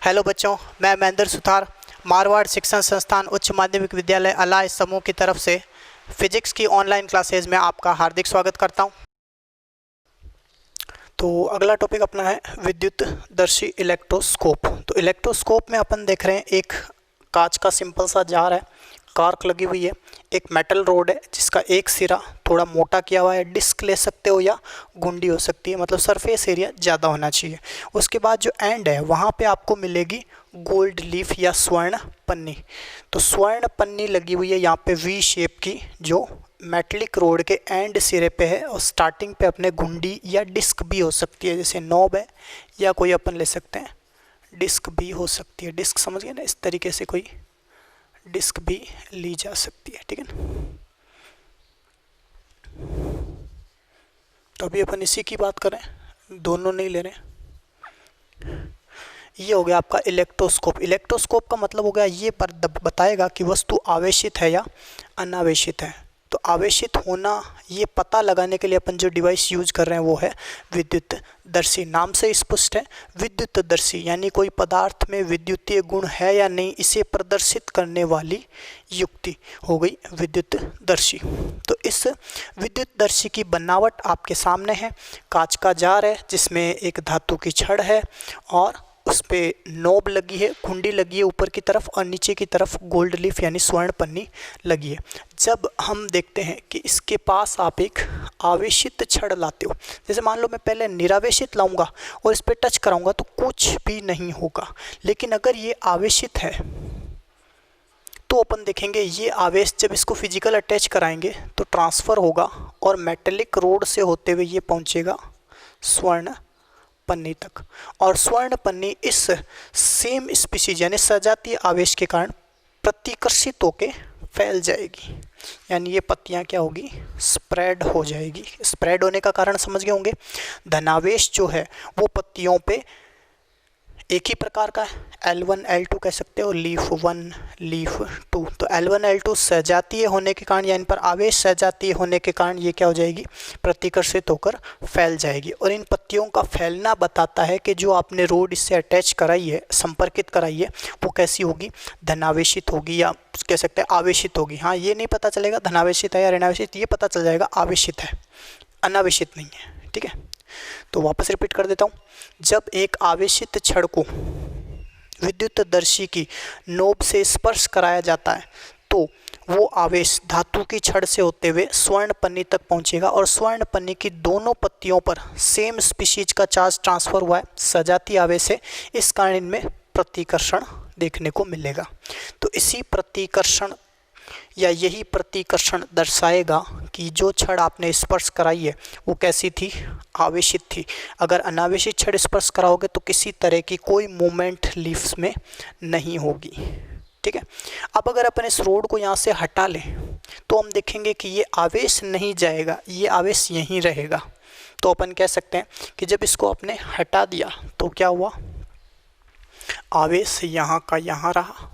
Hello बच्चों, मैं महेंद्र सुथार मारवाड़ शिक्षण संस्थान उच्च माध्यमिक विद्यालय अलाय समूह की तरफ से फिजिक्स की ऑनलाइन क्लासेज में आपका हार्दिक स्वागत करता हूं। तो अगला टॉपिक अपना है विद्युतदर्शी इलेक्ट्रोस्कोप। तो इलेक्ट्रोस्कोप में अपन देख रहे हैं एक कांच का सिंपल सा जार है, कार्क लगी हुई है, एक मेटल रोड है जिसका एक सिरा थोड़ा मोटा किया हुआ है, डिस्क ले सकते हो या गुंडी हो सकती है, मतलब सरफेस एरिया ज़्यादा होना चाहिए। उसके बाद जो एंड है वहाँ पे आपको मिलेगी गोल्ड लीफ या स्वर्ण पन्नी। तो स्वर्ण पन्नी लगी हुई है यहाँ पे वी शेप की, जो मेटलिक रोड के एंड सिरे पे है और स्टार्टिंग पे अपने गुंडी या डिस्क भी हो सकती है, जैसे नॉब है या कोई अपन ले सकते हैं डिस्क भी हो सकती है। डिस्क समझ गए ना, इस तरीके से कोई डिस्क भी ली जा सकती है, ठीक है ना। तो अभी अपन इसी की बात करें, दोनों नहीं ले रहे। ये हो गया आपका इलेक्ट्रोस्कोप। इलेक्ट्रोस्कोप का मतलब हो गया ये बताएगा कि वस्तु आवेशित है या अनावेशित है। तो आवेशित होना ये पता लगाने के लिए अपन जो डिवाइस यूज कर रहे हैं वो है विद्युतदर्शी। नाम से स्पष्ट है, विद्युतदर्शी यानी कोई पदार्थ में विद्युतीय गुण है या नहीं इसे प्रदर्शित करने वाली युक्ति हो गई विद्युतदर्शी। तो इस विद्युतदर्शी की बनावट आपके सामने है। कांच का जार है जिसमें एक धातु की छड़ है और उस पर नोब लगी है, कुंडी लगी है ऊपर की तरफ और नीचे की तरफ गोल्ड लीफ यानी स्वर्ण पन्नी लगी है। जब हम देखते हैं कि इसके पास आप एक आवेशित छड़ लाते हो, जैसे मान लो मैं पहले निरावेशित लाऊंगा और इस पर टच कराऊंगा तो कुछ भी नहीं होगा, लेकिन अगर ये आवेशित है तो अपन देखेंगे ये आवेश जब इसको फिजिकल अटैच कराएंगे तो ट्रांसफ़र होगा और मेटेलिक रोड से होते हुए ये पहुंचेगा स्वर्ण पन्नी तक, और स्वर्ण पन्नी इस सेम स्पीशीज यानी सजातीय आवेश के कारण प्रतिकर्षित होके फैल जाएगी, यानी ये पत्तियां क्या होगी, स्प्रेड हो जाएगी। स्प्रेड होने का कारण समझ गए होंगे, धनावेश जो है वो पत्तियों पे एक ही प्रकार का है, L1 L2 कह सकते हो, लीफ 1 लीफ 2। तो L1 L2 सजातीय होने के कारण या इन पर आवेश सजातीय होने के कारण ये क्या हो जाएगी, प्रतिकर्षित होकर फैल जाएगी। और इन पत्तियों का फैलना बताता है कि जो आपने रोड इससे अटैच कराई है, संपर्कित कराई है, वो कैसी होगी, धनावेशित होगी या कह सकते हैं आवेशित होगी। हाँ, ये नहीं पता चलेगा धनावेशित है या ऋणावेशित, ये पता चल जाएगा आवेशित है, अनावेशित नहीं है, ठीक है। तो वापस रिपीट कर देता हूँ, जब एक आवेशित छड़ को विद्युतदर्शी की नोब से स्पर्श कराया जाता है तो वो आवेश धातु की छड़ से होते हुए स्वर्ण पन्नी तक पहुंचेगा और स्वर्ण पन्नी की दोनों पत्तियों पर सेम स्पीशीज का चार्ज ट्रांसफर हुआ है, सजातीय आवेश है, इस कारण इनमें प्रतिकर्षण देखने को मिलेगा। तो इसी प्रतिकर्षण या यही प्रतिकर्षण दर्शाएगा कि जो छड़ आपने स्पर्श कराई है वो कैसी थी, आवेशित थी। अगर अनावेशित छड़ स्पर्श कराओगे तो किसी तरह की कोई मूवमेंट लीफ्स में नहीं होगी, ठीक है। अब अगर अपन इस रोड को यहाँ से हटा लें तो हम देखेंगे कि ये आवेश नहीं जाएगा, ये आवेश यहीं रहेगा। तो अपन कह सकते हैं कि जब इसको आपने हटा दिया तो क्या हुआ, आवेश यहाँ का यहाँ रहा।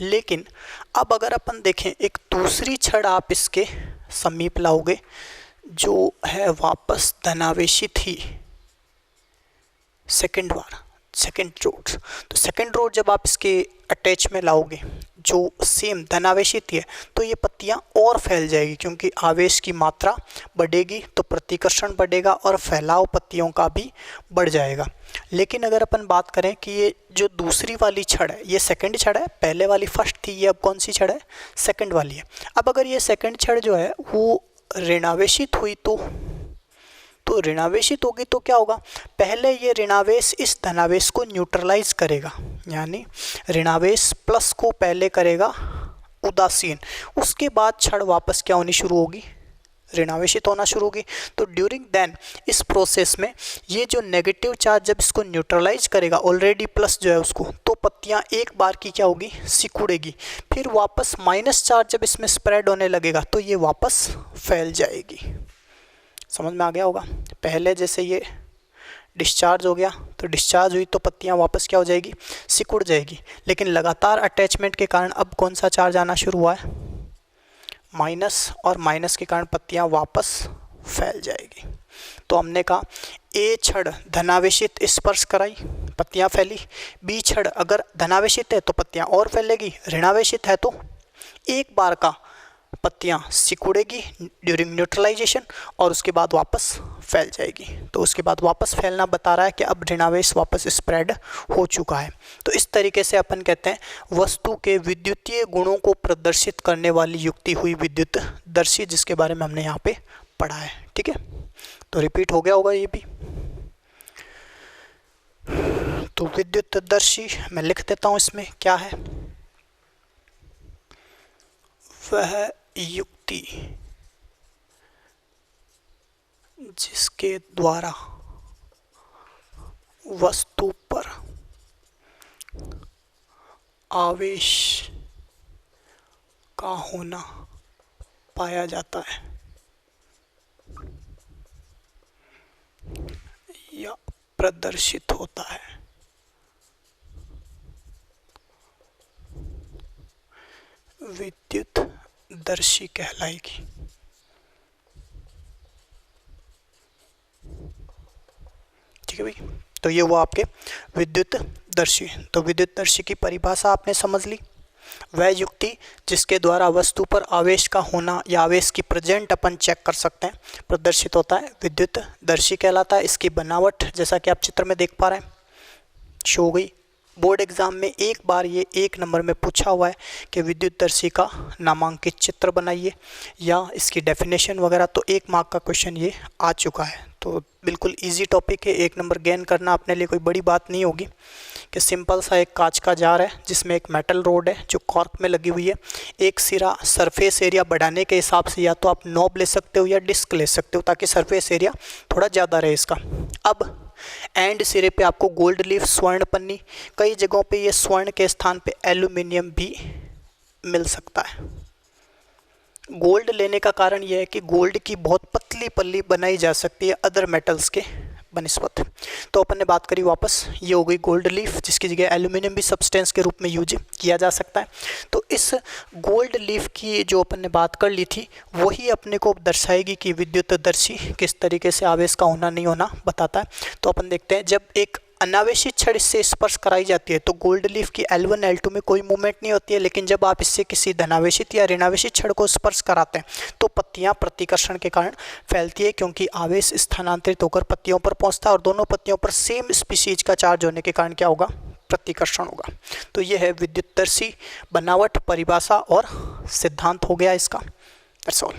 लेकिन अब अगर अपन देखें एक दूसरी छड़ आप इसके समीप लाओगे जो है वापस धनावेशित ही, सेकंड रोड। तो सेकंड रोड जब आप इसके अटैच में लाओगे जो सेम धनावेशित है तो ये पत्तियां और फैल जाएगी, क्योंकि आवेश की मात्रा बढ़ेगी तो प्रतिकर्षण बढ़ेगा और फैलाव पत्तियों का भी बढ़ जाएगा। लेकिन अगर अपन बात करें कि ये जो दूसरी वाली छड़ है ये सेकंड छड़ है, पहले वाली फर्स्ट थी, ये अब कौन सी छड़ है, सेकंड वाली है। अब अगर ये सेकंड छड़ जो है वो ऋणावेशित हुई तो ऋणावेशित होगी तो क्या होगा, पहले ये ऋणावेश इस धनावेश को न्यूट्रलाइज करेगा, यानी ऋणावेश प्लस को पहले करेगा उदासीन, उसके बाद छड़ वापस क्या होनी शुरू होगी, ऋणावेशित होना शुरू होगी। तो ड्यूरिंग देन इस प्रोसेस में ये जो नेगेटिव चार्ज जब इसको न्यूट्रलाइज करेगा, ऑलरेडी प्लस जो है उसको, तो पत्तियां एक बार की क्या होगी, सिकुड़ेगी। फिर वापस माइनस चार्ज जब इसमें स्प्रेड होने लगेगा तो ये वापस फैल जाएगी। समझ में आ गया होगा, पहले जैसे ये डिस्चार्ज हो गया तो डिस्चार्ज हुई तो पत्तियां वापस क्या हो जाएगी, सिकुड़ जाएगी। लेकिन लगातार अटैचमेंट के कारण अब कौन सा चार्ज आना शुरू हुआ है, माइनस, और माइनस के कारण पत्तियां वापस फैल जाएगी। तो हमने कहा ए क्षण धनावेशित स्पर्श कराई, पत्तियां फैली। बी क्षण अगर धनावेशित है तो पत्तियां और फैलेगी, ऋणावेशित है तो एक बार का पत्तियां सिकुड़ेगी ड्यूरिंग न्यूट्रलाइजेशन और उसके बाद वापस फैल जाएगी। तो उसके बाद वापस फैलना बता रहा है कि अब ऋणावेश वापस स्प्रेड हो चुका है। तो इस तरीके से अपन कहते हैं वस्तु के विद्युतीय गुणों को प्रदर्शित करने वाली युक्ति हुई विद्युतदर्शी, जिसके बारे में हमने यहाँ पे पढ़ा है। ठीक है, तो रिपीट हो गया होगा ये भी। तो विद्युतदर्शी मैं लिख देता हूँ, इसमें क्या है, वह युक्ति जिसके द्वारा वस्तु पर आवेश का होना पाया जाता है या प्रदर्शित होता है, विद्युतदर्शी कहलाएगी। ठीक है भाई, तो ये हुआ आपके विद्युतदर्शी। तो विद्युतदर्शी की परिभाषा आपने समझ ली। वह युक्ति जिसके द्वारा वस्तु पर आवेश का होना या आवेश की प्रेजेंट अपन चेक कर सकते हैं, प्रदर्शित होता है, विद्युतदर्शी कहलाता है। इसकी बनावट जैसा कि आप चित्र में देख पा रहे हैं शो हो गई। बोर्ड एग्जाम में एक बार ये 1 नंबर में पूछा हुआ है कि विद्युतदर्शी का नामांकित चित्र बनाइए या इसकी डेफिनेशन वगैरह, तो 1 मार्क का क्वेश्चन ये आ चुका है। तो बिल्कुल इजी टॉपिक है, 1 नंबर गेन करना अपने लिए कोई बड़ी बात नहीं होगी। कि सिंपल सा एक कांच का जार है जिसमें एक मेटल रोड है जो कॉर्क में लगी हुई है। एक सिरा सरफेस एरिया बढ़ाने के हिसाब से या तो आप नॉब ले सकते हो या डिस्क ले सकते हो ताकि सरफेस एरिया थोड़ा ज़्यादा रहे इसका। अब एंड सिरे पे आपको गोल्ड लीफ स्वर्ण पन्नी, कई जगहों पे ये स्वर्ण के स्थान पे एल्यूमिनियम भी मिल सकता है। गोल्ड लेने का कारण यह है कि गोल्ड की बहुत पतली पल्ली बनाई जा सकती है अदर मेटल्स के बनिस्बत। तो अपन ने बात करी वापस, ये हो गई गोल्ड लीफ जिसकी जगह एल्यूमिनियम भी सब्सटेंस के रूप में यूज किया जा सकता है। तो इस गोल्ड लीफ की जो अपन ने बात कर ली थी वही अपने को दर्शाएगी कि विद्युतदर्शी किस तरीके से आवेश का होना नहीं होना बताता है। तो अपन देखते हैं, जब एक अनावेशित छड़ इससे स्पर्श कराई जाती है तो गोल्ड लीफ की L1 L2 में कोई मूवमेंट नहीं होती है, लेकिन जब आप इससे किसी धनावेशित या ऋणावेशित छड़ को स्पर्श कराते हैं तो पत्तियां प्रतिकर्षण के कारण फैलती है, क्योंकि आवेश स्थानांतरित होकर पत्तियों पर पहुंचता है और दोनों पत्तियों पर सेम स्पीशीज का चार्ज होने के कारण क्या होगा, प्रतिकर्षण होगा। तो यह है विद्युतदर्शी बनावट, परिभाषा और सिद्धांत हो गया इसका। That's all.